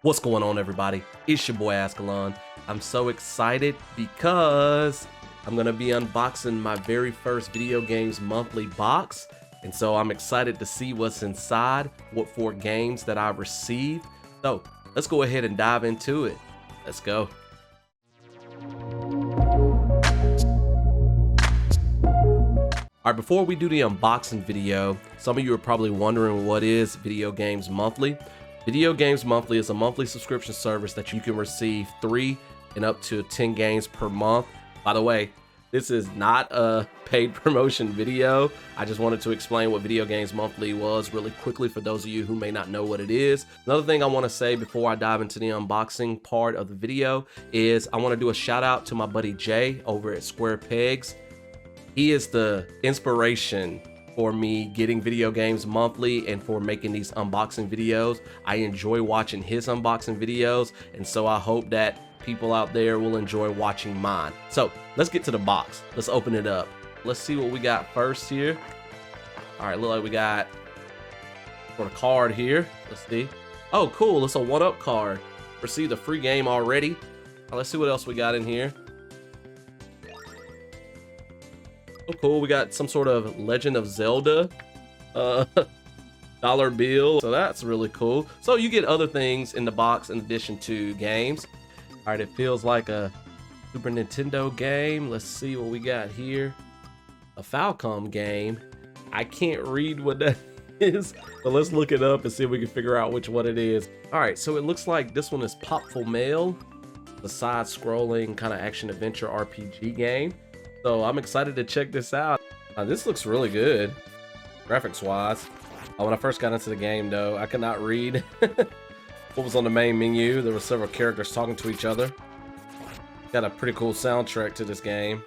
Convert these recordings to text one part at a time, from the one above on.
What's going on, everybody? It's your boy Azkhalon. I'm so excited because I'm gonna be unboxing my very first Video Games Monthly box. And so I'm excited to see what's inside, what 4 games that I've received. So let's go ahead and dive into it. Let's go. All right, before we do the unboxing video, some of you are probably wondering what is Video Games Monthly. Video Games Monthly is a monthly subscription service that you can receive 3 and up to 10 games per month. By the way, this is not a paid promotion video. I just wanted to explain what Video Games Monthly was really quickly for those of you who may not know what it is. Another thing I want to say before I dive into the unboxing part of the video is I want to do a shout out to my buddy Jay over at Square Pegs. He is the inspiration for me getting Video Games Monthly and for making these unboxing videos. I enjoy watching his unboxing videos, and so I hope that people out there will enjoy watching mine. So let's get to the box. Let's open it up. Let's see what we got first here. All right, look like we got for a card here. Let's see. Oh, cool. It's a 1-up card. Received a free game already. All right, let's see what else we got in here. Oh, cool. We got some sort of Legend of Zelda dollar bill. So that's really cool. So you get other things in the box in addition to games. All right, it feels like a Super Nintendo game. Let's see what we got here. A Falcom game. I can't read what that is, but let's look it up and see if we can figure out which one it is. All right, so it looks like this one is Popful Mail, the side-scrolling kind of action-adventure RPG game. So I'm excited to check this out. This looks really good, graphics-wise. When I first got into the game, though, I could not read what was on the main menu. There were several characters talking to each other. Got a pretty cool soundtrack to this game.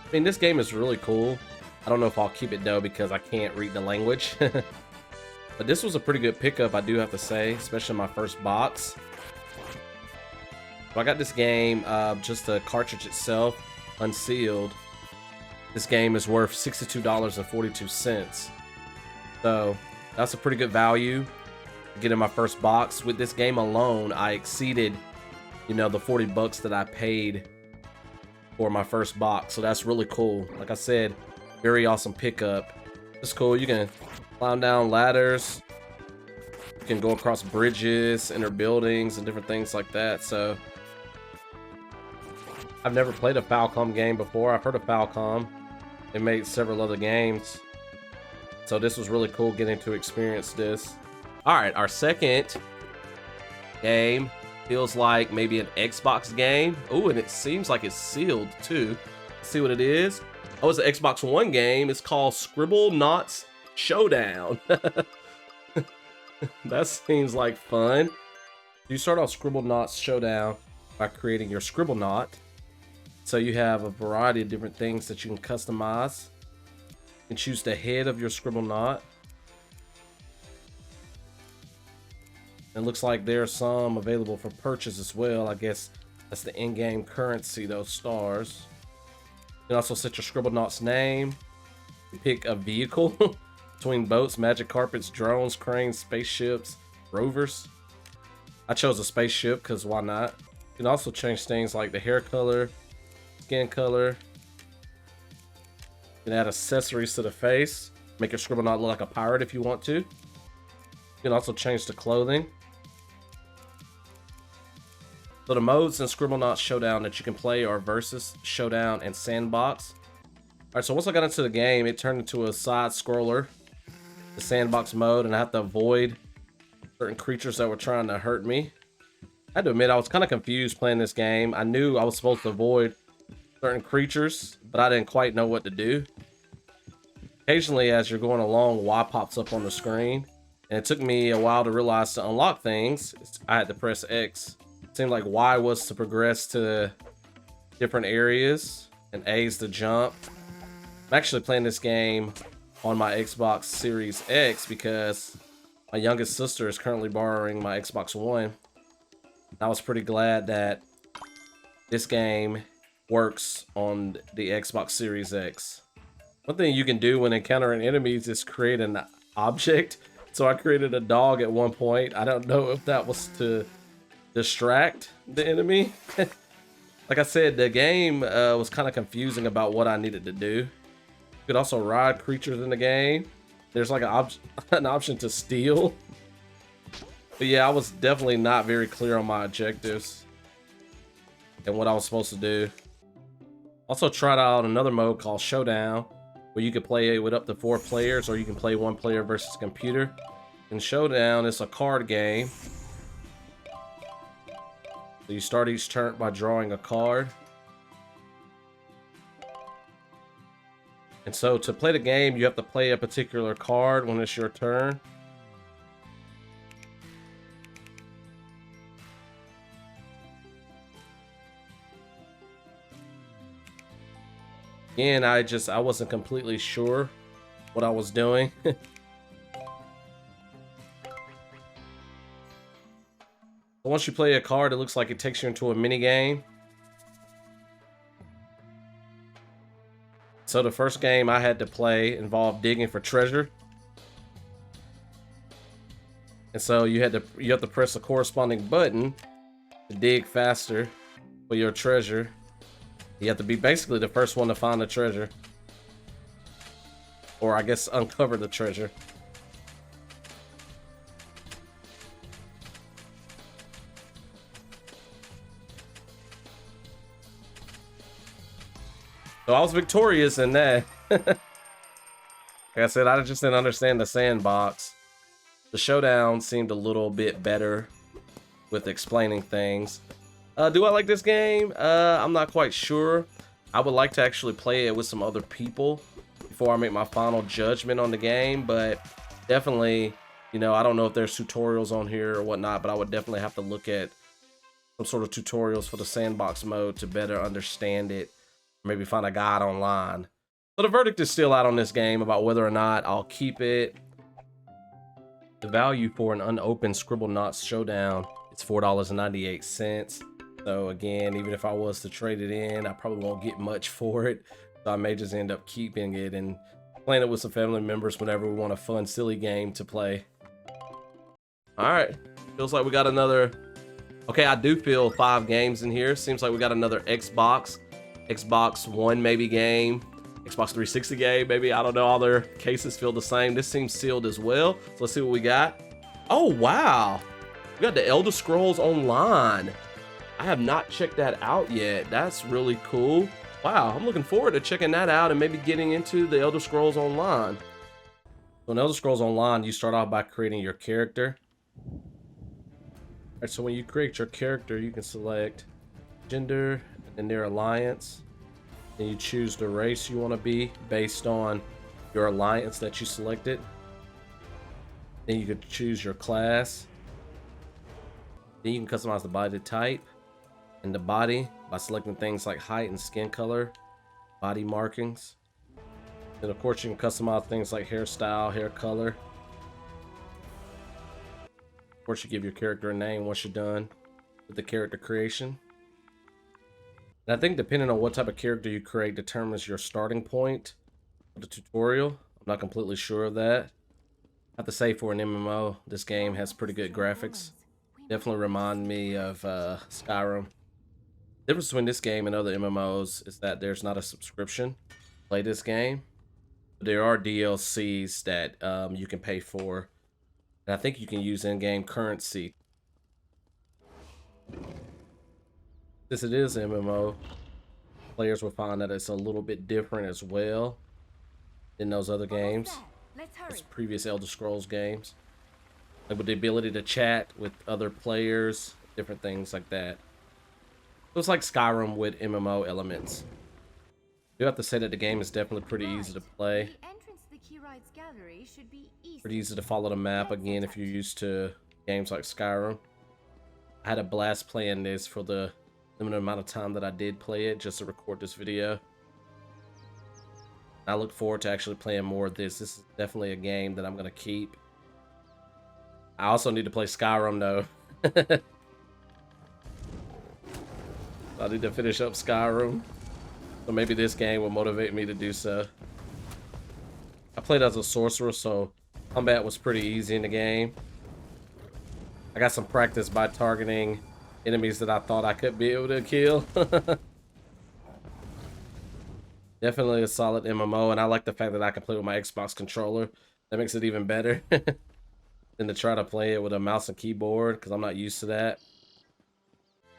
I mean, this game is really cool. I don't know if I'll keep it, though, because I can't read the language. But this was a pretty good pickup, I do have to say, especially my first box. So I got this game, just the cartridge itself, unsealed. This game is worth $62.42. So that's a pretty good value to get in my first box. With this game alone, I exceeded, the 40 bucks that I paid for my first box. So that's really cool. Like I said, very awesome pickup. It's cool. You can climb down ladders. You can go across bridges, enter buildings, and different things like that. So I've never played a Falcom game before. I've heard of Falcom. They made several other games. So this was really cool getting to experience this. All right, our second game feels like maybe an Xbox game. Oh, and it seems like it's sealed too. Let's see what it is. Oh, it's an Xbox One game. It's called Scribblenauts Showdown. That seems like fun. You start off Scribblenauts Showdown by creating your Scribblenaut. So you have a variety of different things that you can customize. You can choose the head of your Scribblenaut. It looks like there are some available for purchase as well. I guess that's the in-game currency, those stars. You can also set your Scribblenaut's name. You pick a vehicle between boats, magic carpets, drones, cranes, spaceships, rovers. I chose a spaceship because why not? You can also change things like the hair color, skin color. You can add accessories to the face. Make your Scribblenaut look like a pirate if you want to. You can also change the clothing. So the modes in Scribblenauts Showdown that you can play are Versus, Showdown, and Sandbox. Alright, so once I got into the game, it turned into a side scroller, the sandbox mode, and I have to avoid certain creatures that were trying to hurt me. I had to admit, I was kind of confused playing this game. I knew I was supposed to avoid certain creatures, but I didn't quite know what to do. Occasionally, as you're going along, Y pops up on the screen, and it took me a while to realize to unlock things, I had to press X. It seemed like Y was to progress to different areas, and A is to jump. I'm actually playing this game on my Xbox Series X because my youngest sister is currently borrowing my Xbox One. I was pretty glad that this game works on the Xbox Series X. One thing you can do when encountering enemies is create an object So I created a dog at one point. I don't know if that was to distract the enemy. Like I said, the game was kind of confusing about what I needed to do. You could also ride creatures in the game. There's like an option to steal. But yeah, I was definitely not very clear on my objectives and what I was supposed to do. Also tried out another mode called Showdown, where you could play with up to 4 players, or you can play 1 player versus computer. In Showdown, it's a card game. So you start each turn by drawing a card. And so to play the game, you have to play a particular card when it's your turn. Again, I wasn't completely sure what I was doing. Once you play a card, it looks like it takes you into a mini game. So the first game I had to play involved digging for treasure. And so you have to press a corresponding button to dig faster for your treasure. You have to be basically the first one to find the treasure. Or I guess uncover the treasure. So I was victorious in that. Like I said, I just didn't understand the sandbox. The Showdown seemed a little bit better with explaining things. Do I like this game? I'm not quite sure. I would like to actually play it with some other people before I make my final judgment on the game, but definitely, you know, I don't know if there's tutorials on here or whatnot, but I would definitely have to look at some sort of tutorials for the sandbox mode to better understand it. Maybe find a guide online. So the verdict is still out on this game about whether or not I'll keep it. The value for an unopened Scribblenauts Showdown is $4.98. So again, even if I was to trade it in, I probably won't get much for it. So I may just end up keeping it and playing it with some family members whenever we want a fun, silly game to play. All right, feels like we got another. Okay, I do feel 5 games in here. Seems like we got another Xbox One maybe game, Xbox 360 game, maybe. I don't know, all their cases feel the same. This seems sealed as well. So let's see what we got. Oh, wow. We got the Elder Scrolls Online. I have not checked that out yet. That's really cool. Wow, I'm looking forward to checking that out and maybe getting into the Elder Scrolls Online. So in Elder Scrolls Online, you start off by creating your character. All right, so when you create your character, you can select gender and their alliance, and you choose the race you want to be based on your alliance that you selected. Then you could choose your class. Then you can customize the body type and the body by selecting things like height and skin color, body markings. Then of course you can customize things like hairstyle, hair color. Of course you give your character a name once you're done with the character creation. And I think depending on what type of character you create determines your starting point for the tutorial. I'm not completely sure of that. I have to say, for an MMO, this game has pretty good graphics. Definitely remind me of Skyrim. The difference between this game and other MMOs is that there's not a subscription to play this game. But there are DLCs that you can pay for. And I think you can use in-game currency. Since it is MMO, players will find that it's a little bit different as well than those other games, those previous Elder Scrolls games. Like with the ability to chat with other players, different things like that. So it's like Skyrim with MMO elements. I do have to say that the game is definitely pretty easy to play. Pretty easy to follow the map, again, if you're used to games like Skyrim. I had a blast playing this for the limited amount of time that I did play it, just to record this video. I look forward to actually playing more of this. This is definitely a game that I'm going to keep. I also need to play Skyrim though. I need to finish up Skyrim. So maybe this game will motivate me to do so. I played as a sorcerer, so Combat was pretty easy in the game. I got some practice by targeting enemies that I thought I could be able to kill. Definitely a solid MMO, and I like the fact that I can play with my Xbox controller. That makes it even better than to try to play it with a mouse and keyboard, because I'm not used to that.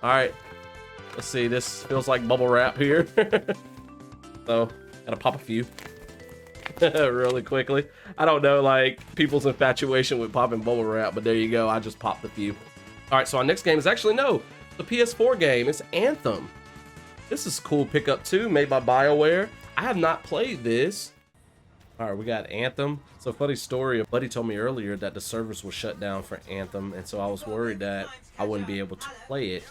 All right, let's see. This feels like bubble wrap here. So, gotta pop a few really quickly. I don't know, like, people's infatuation with popping bubble wrap, but there you go. I just popped a few. All right, so our next game is actually, no, the PS4 game. It's Anthem. This is cool pickup too, made by BioWare. I have not played this. All right, we got Anthem. So funny story, a buddy told me earlier that the servers were shut down for Anthem, and so I was worried that I wouldn't be able to play it.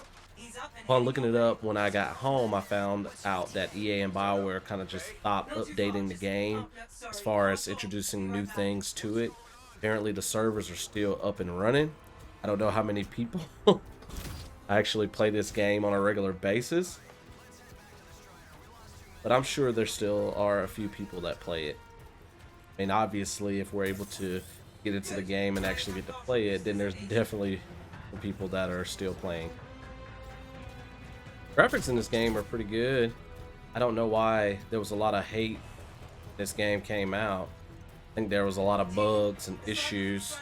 Upon looking it up when I got home, I found out that EA and BioWare kind of just stopped updating the game as far as introducing new things to it. Apparently the servers are still up and running. I don't know how many people actually play this game on a regular basis, but I'm sure there still are a few people that play it. I mean, obviously, if we're able to get into the game and actually get to play it, then there's definitely people that are still playing. Graphics in this game are pretty good. I don't know why there was a lot of hate when this game came out. I think there was a lot of bugs and issues.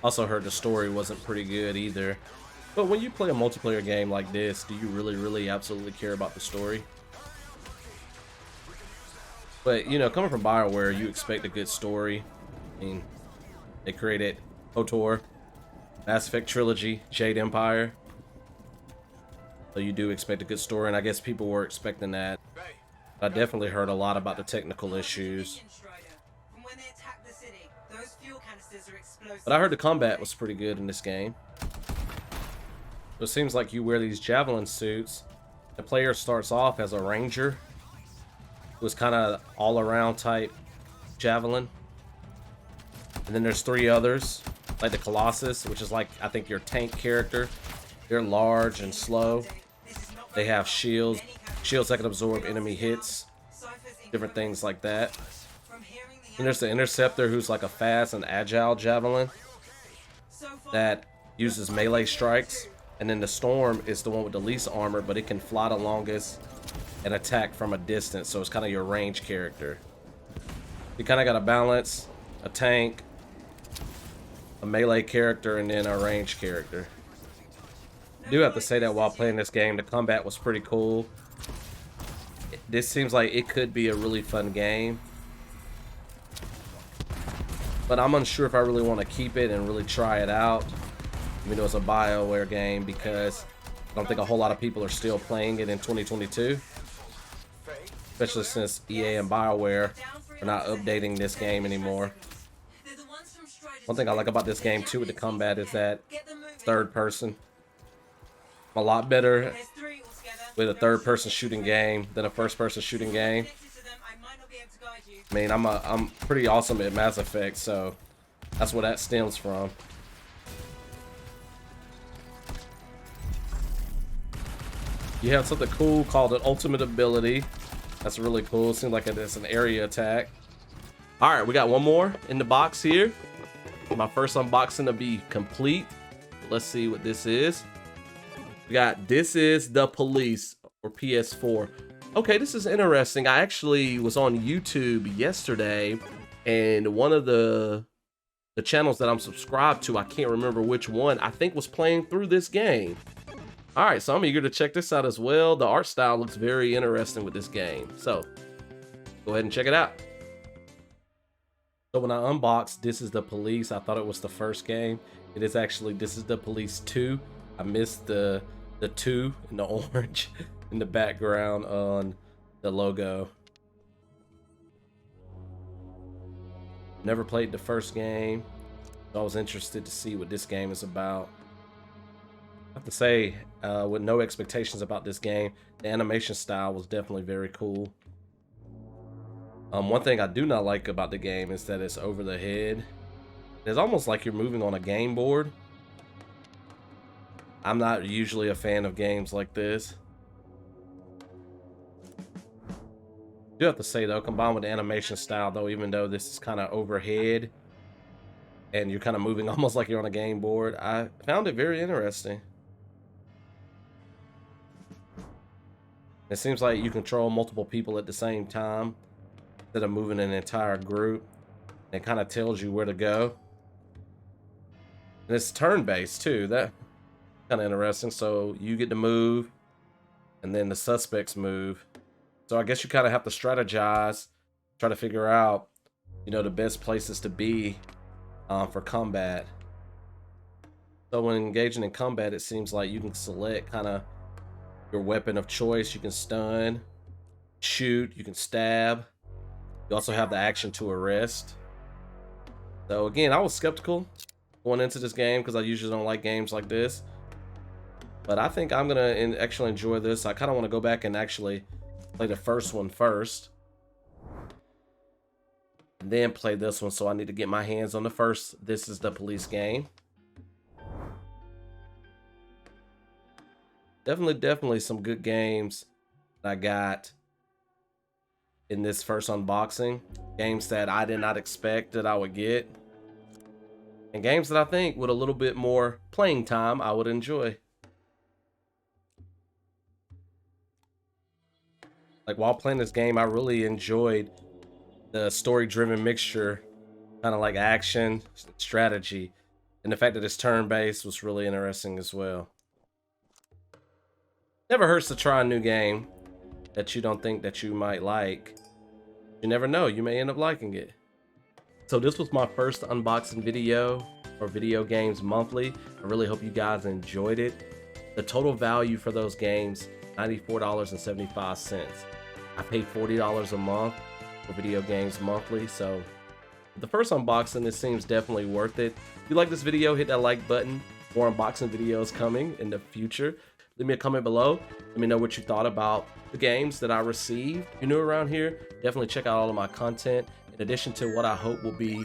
Also heard the story wasn't pretty good either. But when you play a multiplayer game like this, do you really absolutely care about the story? But, you know, coming from BioWare, you expect a good story. I mean, they created KOTOR, Mass Effect Trilogy, Jade Empire. So you do expect a good story, and I guess people were expecting that. I definitely heard a lot about the technical issues. But I heard the combat was pretty good in this game. So it seems like you wear these javelin suits. The player starts off as a ranger. It was kind of all-around type javelin. And then there's 3 others, like the Colossus, which is like, I think, your tank character. They're large and slow. They have shields that can absorb enemy hits, different things like that. And there's the Interceptor, who's like a fast and agile javelin that uses melee strikes. And then the Storm is the one with the least armor, but it can fly the longest and attack from a distance, so it's kind of your range character. You kind of got a balance, a tank, a melee character, and then a range character. I do have to say that while playing this game, the combat was pretty cool. This seems like it could be a really fun game, but I'm unsure if I really want to keep it and really try it out, even though it's a BioWare game, because I don't think a whole lot of people are still playing it in 2022, especially since EA and BioWare are not updating this game anymore. One thing I like about this game too with the combat is that third person. I'm a lot better with a third-person shooting game than a first-person shooting game. I mean, I'm pretty awesome at Mass Effect, so that's where that stems from. You have something cool called an ultimate ability. That's really cool. It seems like it's an area attack. All right, we got one more in the box here. My first unboxing to be complete. Let's see what this is. We got This Is the Police for PS4. Okay, this is interesting. I actually was on YouTube yesterday, and one of the channels that I'm subscribed to, I can't remember which one, I think was playing through this game. All right, so I'm eager to check this out as well. The art style looks very interesting with this game. So go ahead and check it out. So when I unboxed This Is the Police, I thought it was the first game. It is actually This Is the Police 2. I missed the 2 in the orange in the background on the logo. Never played the first game, so I was interested to see what this game is about. I have to say, with no expectations about this game, the animation style was definitely very cool. One thing I do not like about the game is that it's over the head. It's almost like you're moving on a game board. I'm not usually a fan of games like this. Do have to say though, combined with the animation style though, even though this is kind of overhead and you're kind of moving almost like you're on a game board, I found it very interesting. It seems like you control multiple people at the same time instead of moving an entire group. It kind of tells you where to go. And it's turn-based too. That kind of interesting. So you get to move and then the suspects move. So I guess you kind of have to strategize, try to figure out, you know, the best places to be for combat. So when engaging in combat, it seems like you can select kind of your weapon of choice. You can stun, shoot, you can stab. You also have the action to arrest. So again, I was skeptical going into this game because I usually don't like games like this. But I think I'm gonna actually enjoy this. I kind of want to go back and actually play the first one first, and then play this one. So I need to get my hands on the first. This is the police game. Definitely some good games that I got in this first unboxing. Games that I did not expect that I would get. And games that I think with a little bit more playing time, I would enjoy. Like while playing this game, I really enjoyed the story-driven mixture, kind of like action, strategy. And the fact that it's turn-based was really interesting as well. Never hurts to try a new game that you don't think that you might like. You never know, you may end up liking it. So this was my first unboxing video for Video Games Monthly. I really hope you guys enjoyed it. The total value for those games, $94.75. I paid $40 a month for Video Games Monthly, so the first unboxing, this seems definitely worth it. If you like this video, hit that like button. More unboxing videos coming in the future. Leave me a comment below. Let me know what you thought about the games that I received. If you're new around here, definitely check out all of my content. In addition to what I hope will be,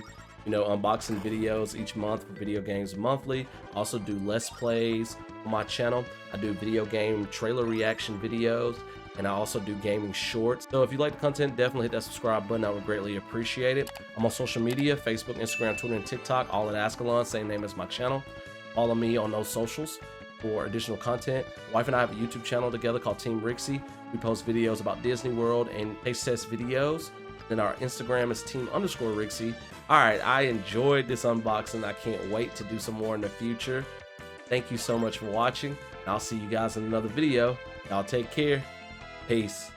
you know, unboxing videos each month for Video Games Monthly. I also do Let's Plays on my channel. I do video game trailer reaction videos, and I also do gaming shorts. So if you like the content, definitely hit that subscribe button. I would greatly appreciate it. I'm on social media, Facebook, Instagram, Twitter, and TikTok, all at Azkhalon, same name as my channel. Follow me on those socials for additional content. My wife and I have a YouTube channel together called Team Rixie. We post videos about Disney World and taste test videos. Then our Instagram is team_Rixie. All right, I enjoyed this unboxing. I can't wait to do some more in the future. Thank you so much for watching. I'll see you guys in another video. Y'all take care. Peace.